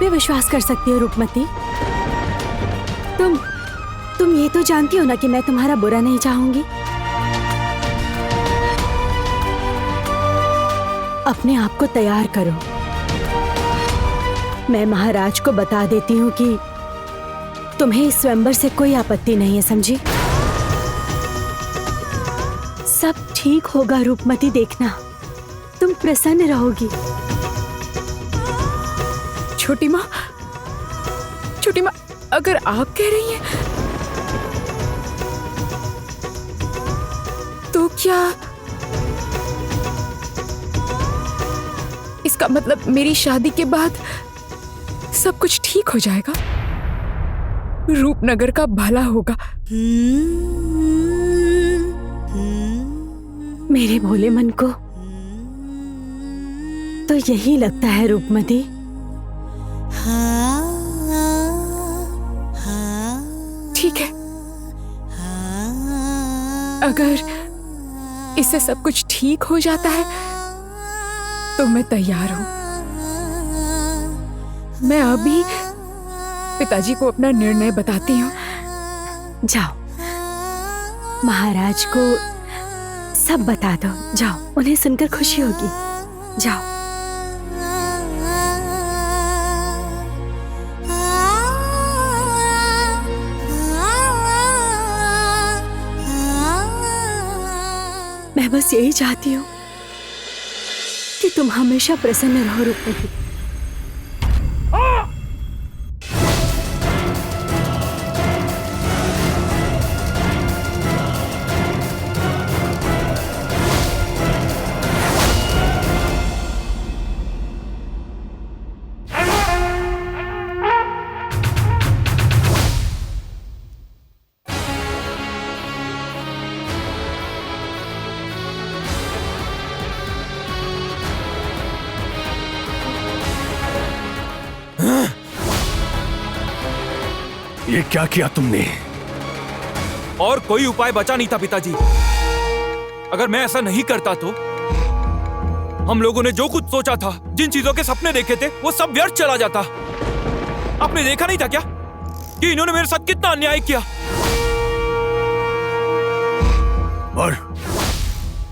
पे विश्वास कर सकती हो रूपमती? तुम ये तो जानती हो ना कि मैं तुम्हारा बुरा नहीं चाहूंगी। अपने आप को तैयार करो। मैं महाराज को बता देती हूँ कि तुम्हें इस स्वयंवर से कोई आपत्ति नहीं है, समझी? सब ठीक होगा रूपमती, देखना तुम प्रसन्न रहोगी। छोटी माँ, अगर आप कह रही हैं तो क्या इसका मतलब मेरी शादी के बाद सब कुछ ठीक हो जाएगा? रूपनगर का भला होगा। मेरे भोले मन को तो यही लगता है रूपमती। ठीक है, अगर इससे सब कुछ ठीक हो जाता है तो मैं तैयार हूं। मैं अभी पिताजी को अपना निर्णय बताती हूँ। जाओ, महाराज को सब बता दो। जाओ, उन्हें सुनकर खुशी होगी। जाओ। मैं बस यही चाहती हूँ कि तुम हमेशा प्रसन्न रहो रूपमती। ये क्या किया तुमने? और कोई उपाय बचा नहीं था पिताजी। अगर मैं ऐसा नहीं करता तो हम लोगों ने जो कुछ सोचा था, जिन चीजों के सपने देखे थे, वो सब व्यर्थ चला जाता। आपने देखा नहीं था क्या कि इन्होंने मेरे साथ कितना अन्याय किया? और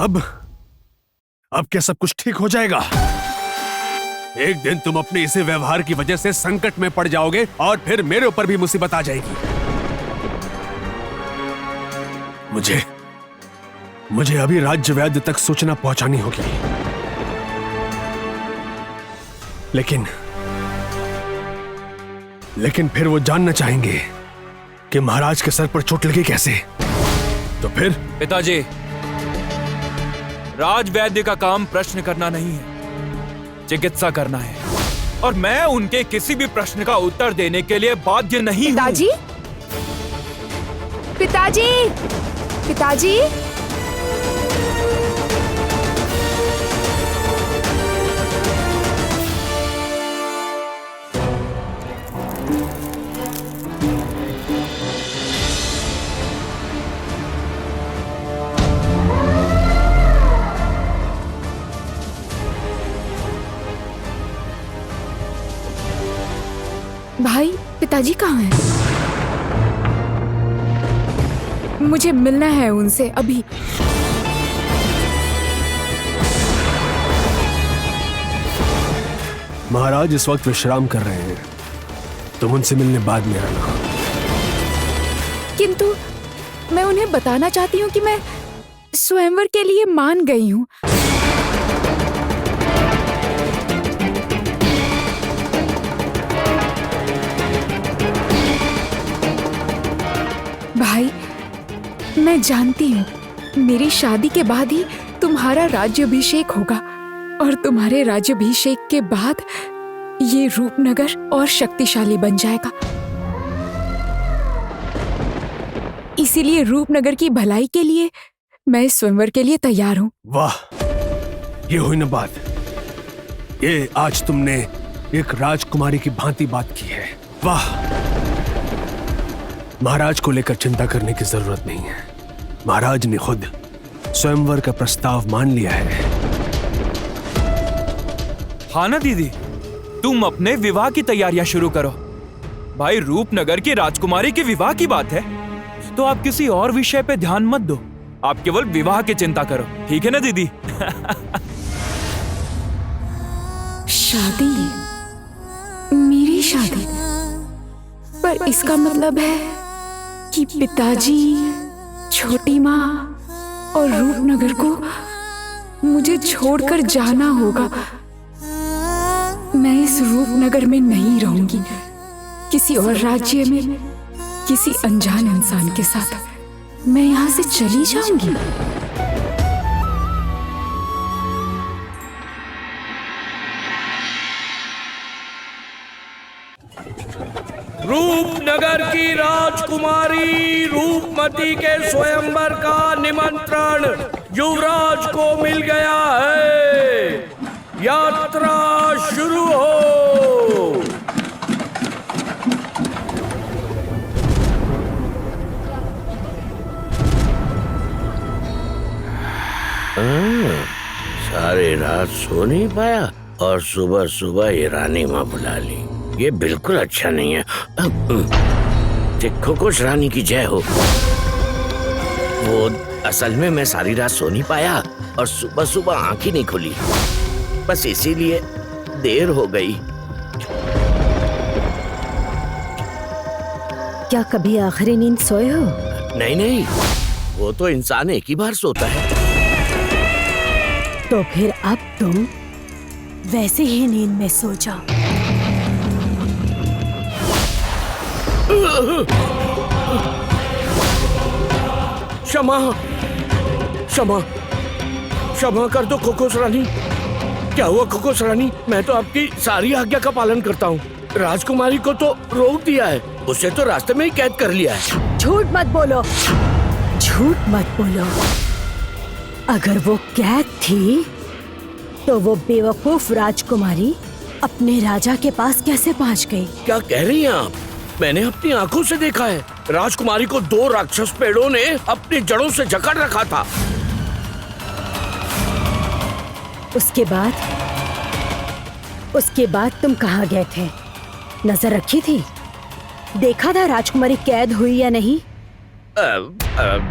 अब क्या सब कुछ ठीक हो जाएगा? एक दिन तुम अपने इसी व्यवहार की वजह से संकट में पड़ जाओगे और फिर मेरे ऊपर भी मुसीबत आ जाएगी। मुझे अभी राज्य वैद्य तक सूचना पहुंचानी होगी। लेकिन फिर वो जानना चाहेंगे कि महाराज के सर पर चोट लगी कैसे। तो फिर पिताजी, राज वैद्य का काम प्रश्न करना नहीं है, चिकित्सा करना है। और मैं उनके किसी भी प्रश्न का उत्तर देने के लिए बाध्य नहीं हूं। पिताजी, पिताजी, पिताजी, भाई, पिताजी कहाँ हैं? मुझे मिलना है उनसे अभी। महाराज इस वक्त विश्राम कर रहे हैं, तुम उनसे मिलने बाद में आना। किंतु मैं उन्हें बताना चाहती हूँ कि मैं स्वयंवर के लिए मान गई हूँ। भाई, मैं जानती हूँ मेरी शादी के बाद ही तुम्हारा राज्याभिषेक होगा और तुम्हारे राज्याभिषेक के बाद ये रूपनगर और शक्तिशाली बन जाएगा। इसीलिए रूपनगर की भलाई के लिए मैं स्वयंवर के लिए तैयार हूँ। वाह, ये हुई ना बात। ये आज तुमने एक राजकुमारी की भांति बात की है। वाह, महाराज को लेकर चिंता करने की जरूरत नहीं है। महाराज ने खुद स्वयंवर का प्रस्ताव मान लिया है। हाँ ना दीदी, तुम अपने विवाह की तैयारियां शुरू करो। भाई रूपनगर की राजकुमारी के विवाह की बात है तो आप किसी और विषय पे ध्यान मत दो, आप केवल विवाह की चिंता करो, ठीक है ना दीदी? शादी? मेरी शादी? पर इसका मतलब है कि पिताजी, छोटी माँ और रूपनगर को मुझे छोड़कर जाना होगा। मैं इस रूपनगर में नहीं रहूंगी, किसी और राज्य में किसी अनजान इंसान के साथ मैं यहाँ से चली जाऊंगी। रूपनगर की राजकुमारी रूपमती के स्वयंवर का निमंत्रण युवराज को मिल गया है। यात्रा शुरू हो। सारी रात सो नहीं पाया और सुबह सुबह ये रानी माँ बुला ली। ये बिल्कुल अच्छा नहीं है। खुश रानी की जय हो। वो असल में मैं सारी रात सो नहीं पाया और सुबह सुबह आंख ही नहीं खुली, बस इसीलिए देर हो गई। क्या कभी आखिरी नींद सोए हो? नहीं नहीं, वो तो इंसान एक ही बार सोता है। तो फिर अब तुम वैसे ही नींद में सो जाओ। क्षमा क्षमा क्षमा कर दो खोखोस रानी। क्या हुआ खोखोस रानी? मैं तो आपकी सारी आज्ञा का पालन करता हूँ। राजकुमारी को तो रोक दिया है, उसे तो रास्ते में ही कैद कर लिया है। झूठ मत बोलो, झूठ मत बोलो। अगर वो कैद थी तो वो बेवकूफ राजकुमारी अपने राजा के पास कैसे पहुंच गई? क्या कह रही हैं आप? मैंने अपनी आंखों से देखा है। राजकुमारी को 2 राक्षस पेड़ों ने अपनी जड़ों से जकड़ रखा था। उसके बाद तुम कहाँ गए थे? नजर रखी थी? देखा था राजकुमारी कैद हुई या नहीं?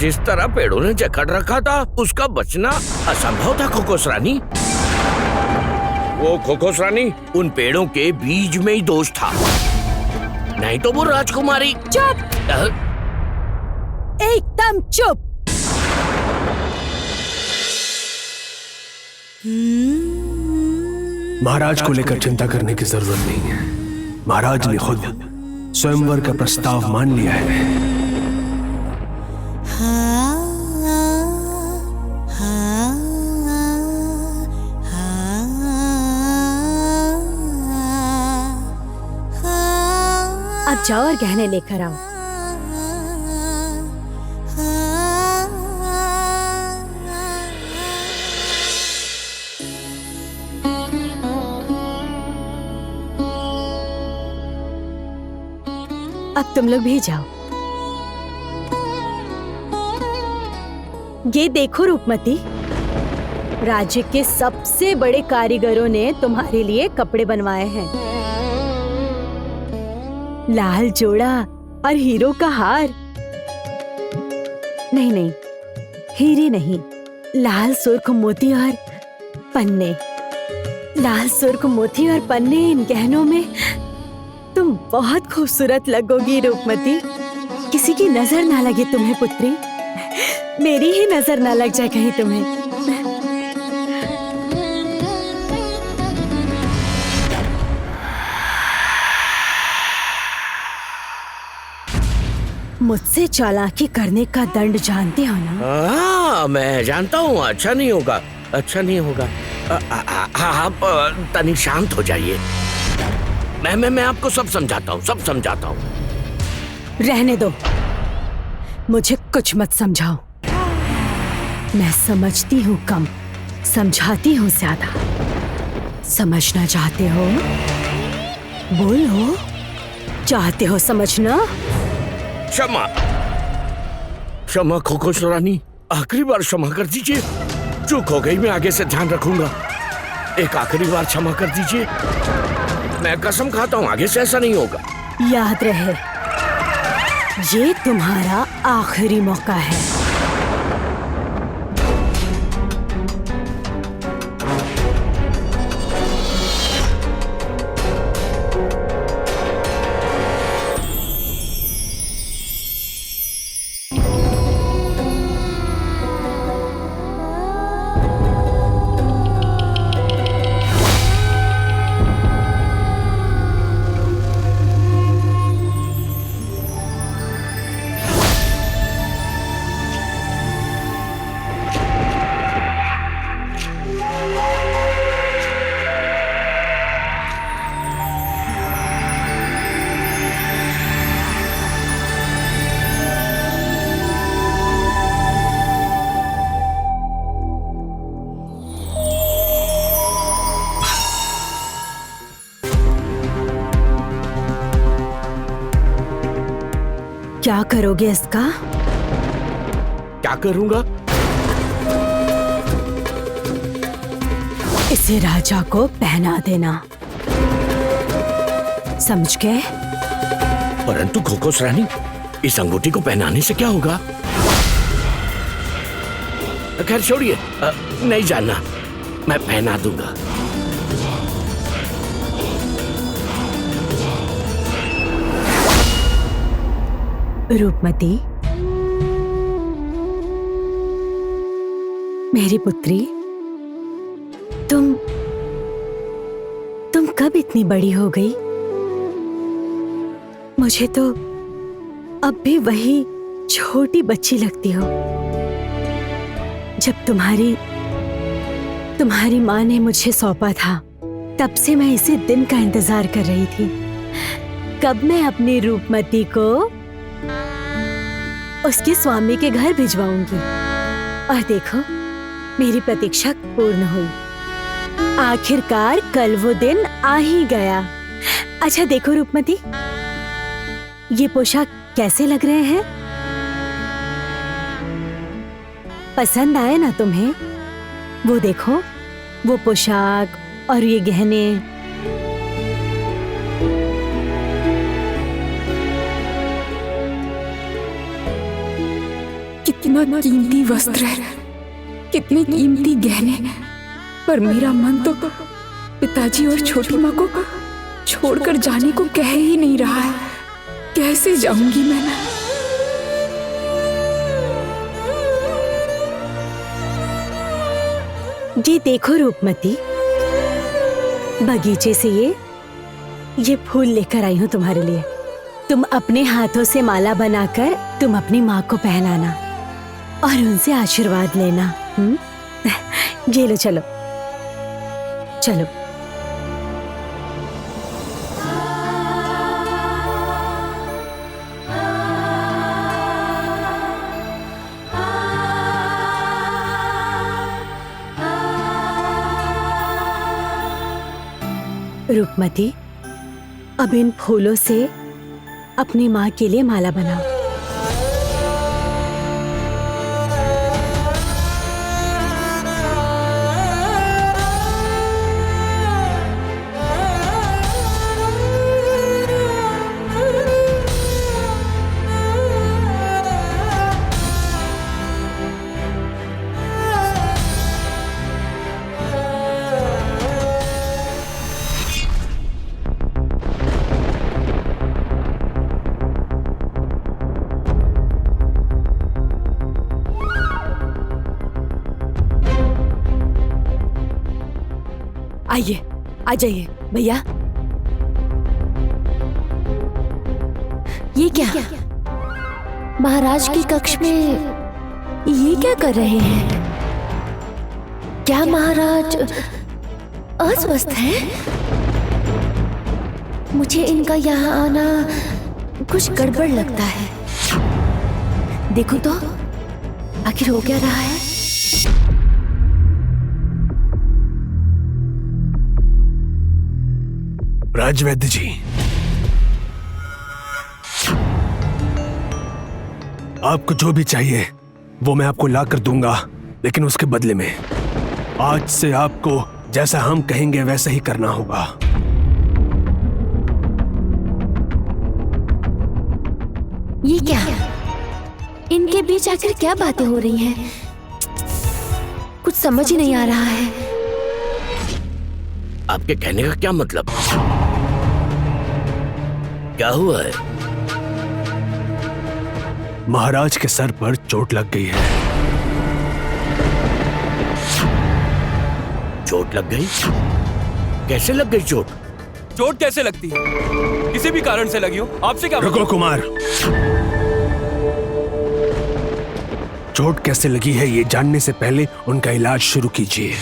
जिस तरह पेड़ों ने जकड़ रखा था उसका बचना असंभव था खोखोस रानी। वो खोखोस रानी, उन पेड़ों के बीज में ही दोष था, नहीं तो वो राजकुमारी। चुप! एकदम चुप! महाराज को लेकर चिंता करने की जरूरत नहीं है। महाराज ने खुद स्वयंवर का प्रस्ताव मान लिया है। अब जाओ और गहने लेकर आओ। अब तुम लोग भी जाओ। ये देखो रूपमती, राज्य के सबसे बड़े कारीगरों ने तुम्हारे लिए कपड़े बनवाए हैं। लाल जोड़ा और हीरो का हार। नहीं नहीं, हीरे नहीं, लाल सुर्ख मोती और पन्ने। लाल सुर्ख मोती और पन्ने, इन गहनों में तुम बहुत खूबसूरत लगोगी रूपमती। किसी की नजर ना लगे तुम्हें पुत्री, मेरी ही नजर ना लग जाए कहीं तुम्हें। मुझसे चालाकी करने का दंड जानते हो ना? हाँ, मैं जानता हूँ। अच्छा नहीं होगा, अच्छा नहीं होगा। आप तनिक शांत हो जाइए। मैं आपको सब समझाता हूँ, सब समझाता हूँ। रहने दो, मुझे कुछ मत समझाओ। मैं समझती हूँ कम, समझाती हूँ ज्यादा। समझना चाहते हो? बोलो, चाहते हो समझना? क्षमा क्षमा खोखोस रानी, आखिरी बार क्षमा कर दीजिए। चूक हो गई, मैं आगे से ध्यान रखूंगा। एक आखिरी बार क्षमा कर दीजिए। मैं कसम खाता हूँ आगे से ऐसा नहीं होगा। याद रहे, ये तुम्हारा आखिरी मौका है। क्या करोगे इसका? क्या करूंगा? इसे राजा को पहना देना, समझ गए? परंतु खोखोस रानी, इस अंगूठी को पहनाने से क्या होगा? खैर छोड़िए, नहीं जानना, मैं पहना दूंगा। रूपमती, मेरी पुत्री, तुम कब इतनी बड़ी हो गई? मुझे तो अब भी वही छोटी बच्ची लगती हो जब तुम्हारी माँ ने मुझे सौंपा था। तब से मैं इसी दिन का इंतजार कर रही थी, कब मैं अपनी रूपमती को उसके स्वामी के घर भिजवाऊंगी। और देखो, मेरी प्रतीक्षा पूर्ण हुई। आखिरकार कल वो दिन आ ही गया। अच्छा देखो रूपमती, ये पोशाक कैसे लग रहे हैं? पसंद आए ना तुम्हें? वो देखो, वो पोशाक और ये गहने। कितना कीमती वस्त्र है, कितने कीमती गहने, पर मेरा मन तो पिताजी और छोटी माँ को छोड़कर जाने को कह ही नहीं रहा है। कैसे जाऊंगी मैं? ये देखो रूपमती, बगीचे से ये फूल लेकर आई हूँ तुम्हारे लिए। तुम अपने हाथों से माला बनाकर तुम अपनी माँ को पहनाना और उनसे आशीर्वाद लेना। ये लो, चलो चलो। रूपमती, अब इन फूलों से अपनी माँ के लिए माला बनाओ। आइए, आ जाइए भैया। ये क्या? महाराज के कक्ष में ये क्या कर रहे हैं? क्या महाराज अस्वस्थ हैं? मुझे इनका यहाँ आना कुछ गड़बड़ लगता है। देखो तो आखिर हो क्या रहा है। राजवैद्य जी, आपको जो भी चाहिए वो मैं आपको ला कर दूंगा, लेकिन उसके बदले में आज से आपको जैसा हम कहेंगे वैसा ही करना होगा। ये क्या? इनके बीच आखिर क्या बातें हो रही हैं? कुछ समझ ही नहीं आ रहा है। आपके कहने का क्या मतलब? क्या हुआ है? महाराज के सर पर चोट लग गई है। चोट लग गई? कैसे लग गई चोट? चोट कैसे लगती है? किसी भी कारण से लगी हो, आपसे क्या रुको कुमार, चोट कैसे लगी है ये जानने से पहले उनका इलाज शुरू कीजिए।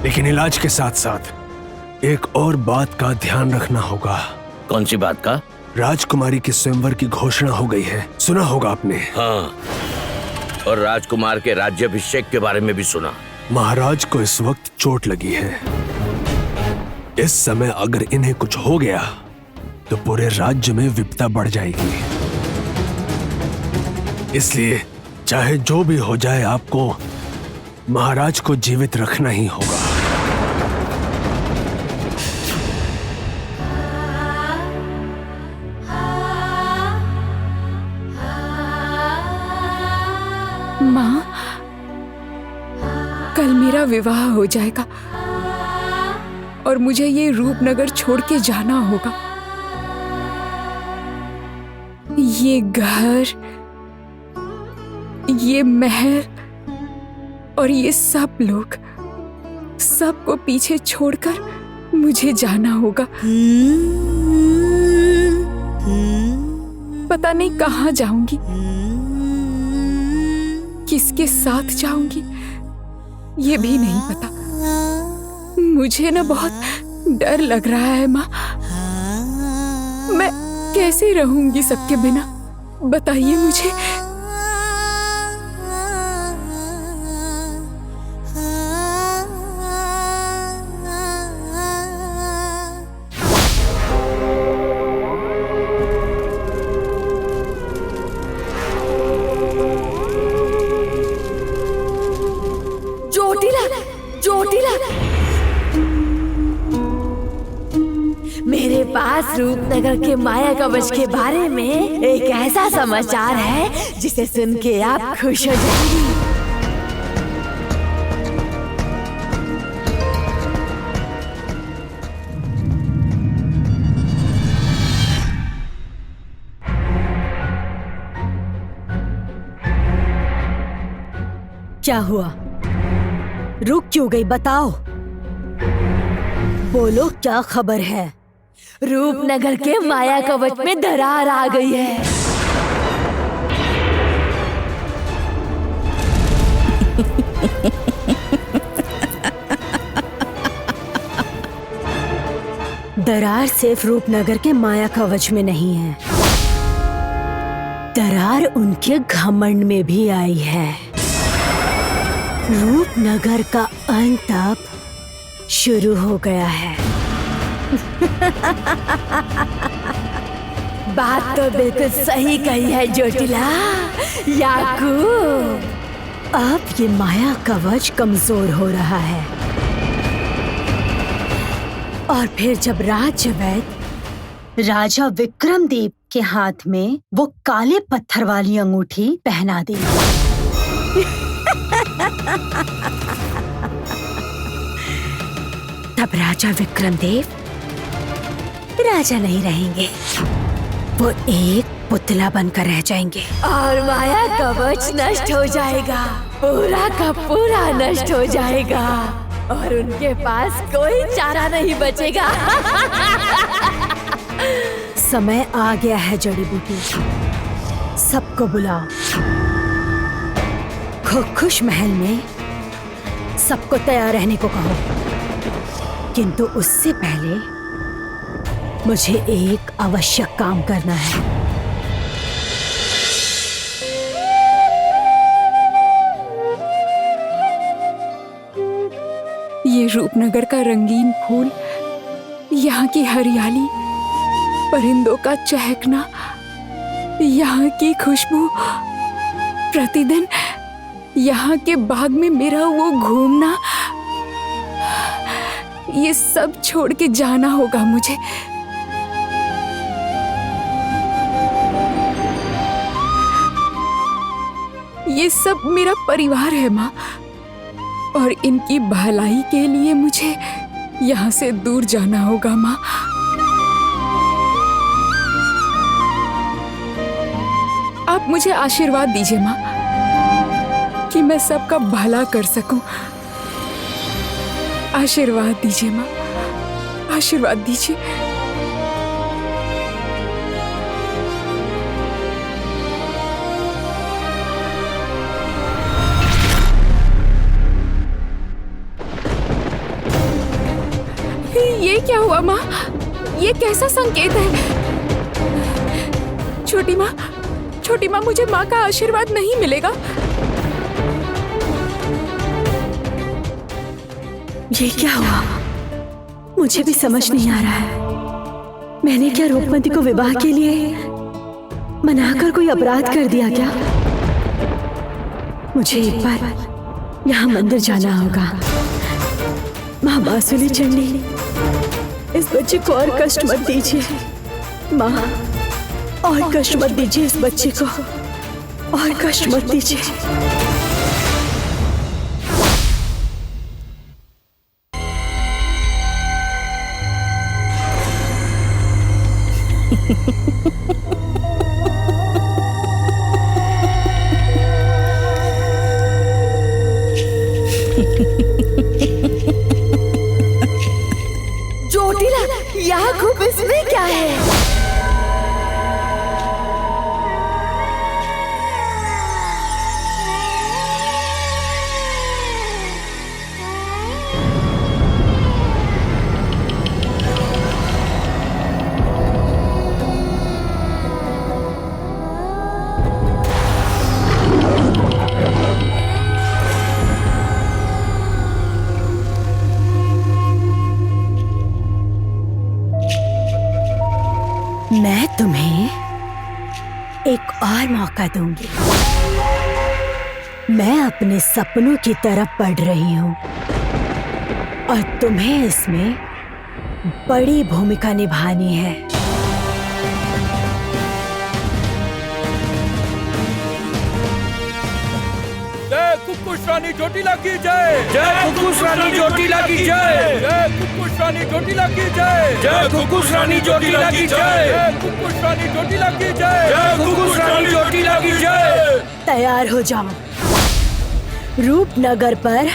लेकिन इलाज के साथ साथ एक और बात का ध्यान रखना होगा। कौन सी बात का? राजकुमारी के स्वयंवर की घोषणा हो गई है, सुना होगा आपने। हाँ, और राजकुमार के राज्याभिषेक के बारे में भी सुना। महाराज को इस वक्त चोट लगी है। इस समय अगर इन्हें कुछ हो गया तो पूरे राज्य में विपदा बढ़ जाएगी। इसलिए चाहे जो भी हो जाए, आपको महाराज को जीवित रखना ही होगा। माँ, कल मेरा विवाह हो जाएगा और मुझे ये रूपनगर छोड़ के जाना होगा। ये घर, ये महल और ये सब लोग, सबको पीछे छोड़कर मुझे जाना होगा। पता नहीं कहाँ जाऊंगी, किसके साथ जाऊंगी, ये भी नहीं पता। मुझे ना बहुत डर लग रहा है माँ। मैं कैसे रहूंगी सबके बिना, बताइए मुझे। मेरे पास रूपनगर के माया कवच के बारे में एक ऐसा समाचार है जिसे सुन के आप खुश हो जाएंगी। क्या हुआ? रुक क्यों गई? बताओ, बोलो क्या खबर है? रूपनगर के माया कवच में दरार आ गई है। दरार सिर्फ रूपनगर के माया कवच में नहीं है, दरार उनके घमंड में भी आई है। रूपनगर का अंत अब शुरू हो गया है। बात तो बिल्कुल सही कही है जोटिला। याकूब, अब ये माया कवच कमजोर हो रहा है और फिर जब राज्यवैद राजा विक्रमदेव के हाथ में वो काले पत्थर वाली अंगूठी पहना दी, तब राजा विक्रमदेव राजा नहीं रहेंगे, वो एक पुतला बनकर रह जाएंगे और माया कवच नष्ट हो जाएगा, पूरा का पूरा नष्ट हो जाएगा और उनके पास कोई चारा नहीं बचेगा। समय आ गया है जड़ी बूटी, सबको बुलाओ। खुश महल में सबको तैयार रहने को कहो, किंतु उससे पहले मुझे एक आवश्यक काम करना है। ये रूपनगर का रंगीन फूल, यहाँ की हरियाली, परिंदों का चहकना, यहाँ की खुशबू, प्रतिदिन यहाँ के बाग में मेरा वो घूमना, ये सब छोड़ के जाना होगा मुझे। ये सब मेरा परिवार है माँ, और इनकी भलाई के लिए मुझे यहाँ से दूर जाना होगा माँ। आप मुझे आशीर्वाद दीजिए माँ कि मैं सबका भला कर सकूं। आशीर्वाद दीजिए माँ, आशीर्वाद दीजिए। ये क्या हुआ माँ? ये कैसा संकेत है? छोटी माँ, मुझे माँ का आशीर्वाद नहीं मिलेगा। ये क्या हुआ? मुझे भी समझ नहीं आ रहा है। मैंने क्या रूपमती को विवाह के लिए मनाकर कोई अपराध कर दिया क्या? मुझे एक बार यहाँ मंदिर जाना होगा। माँ बांसुरी चंडी, इस बच्चे को और कष्ट मत दीजिए। माँ, और कष्ट मत दीजिए इस बच्चे को, और कष्ट मत दीजिए। जोटिला, यहाँ खूब इसमें क्या है? मैं तुम्हें एक और मौका दूंगी। मैं अपने सपनों की तरफ बढ़ रही हूँ और तुम्हें इसमें बड़ी भूमिका निभानी है। जय कुकुश रानी जोटिला की जय। जय कुकुश रानी जोटिला की जय। जय कुकुश रानी जोटिला की जय। जय कुकुश रानी जोटिला की जय। जय कुकुश रानी जोटिला की जय। जय कुकुश रानी जोटिला की जय। तैयार हो जाओ, रूपनगर पर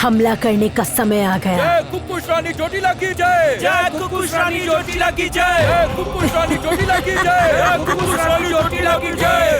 हमला करने का समय आ गया। जय कुकुश रानी जोटिला की जय। जय कुकुश रानी जोटिला की जय। जय कुकुश रानी जोटिला की जय। जय कुकुश रानी जोटिला की जय।